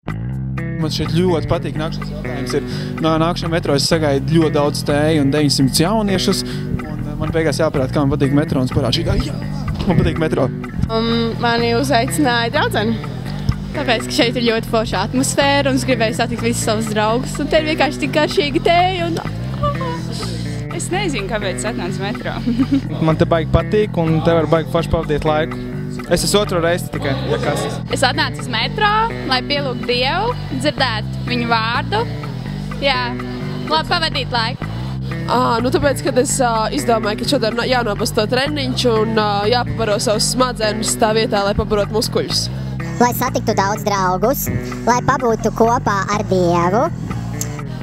Man šeit ļoti patīk. Nākšanas jautājums ir, nākšanā metro es sagaidu ļoti daudz tēju un 900 jauniešus. Un man beigās jāparāda, kā man patīk metro un parāda šī tā, jā, man patīk metro. Mani uzaicināja draudzene. Tāpēc, ka šeit ir ļoti forša atmosfēra un es gribēju satikt visus savus draugus. Un te ir vienkārši tik garšīgi tēja un... Es nezinu, kāpēc atnācu metro. Man te baigi patīk un te var baigi forši pavadīt laiku. Es esmu otru reizi tikai, ja kas. Es atnācu uz metro, lai pielūgtu Dievu, dzirdētu viņu vārdu. Jā, labi pavadīt laiku. Tāpēc, kad es izdomāju, ka šodien jānobasto treniņš un jāpabaro savus smadzenes tā vietā, lai pabarot muskuļus. Lai satiktu daudz draugus, lai pabūtu kopā ar Dievu.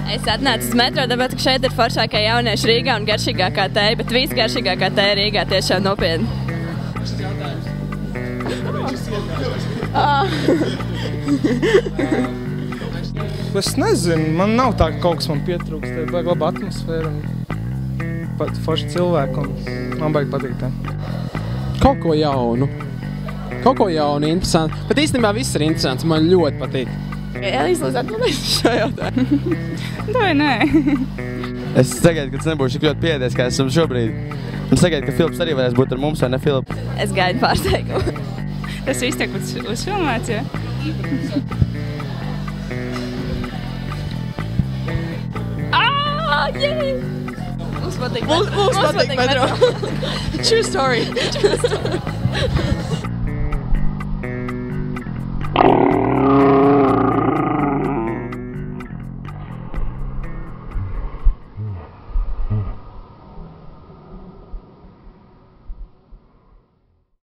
Es atnācu uz metro, tāpēc, ka šeit ir foršākā jaunieši Rīgā un garšīgākā tēja, bet visgaršīgākā tēja Rīgā tiešām nopietni. Es nezinu, man nav tā, ka kaut kas man pietrūkst. Te ir baigi laba atmosfēra un pat forši cilvēki un man baigi patīk tā. Kaut ko jaunu. Kaut ko jaunu, interesanti. Bet īstenībā viss ir interesants, man ļoti patīk. Elīze, lūdzu, atbildēs šo jautājumu. Vai nē? Es sagaidu, ka tas nebūs tik ļoti piedies, kā esam šobrīd. Un sagaidu, ka Filips arī varēs būt ar mums, vai ne, Filip? Es gaidu pārsteigumu. Tas viss tiek uzfilmēts, jā? Jē! Mums patīk metro. Mums patīk metro. True story.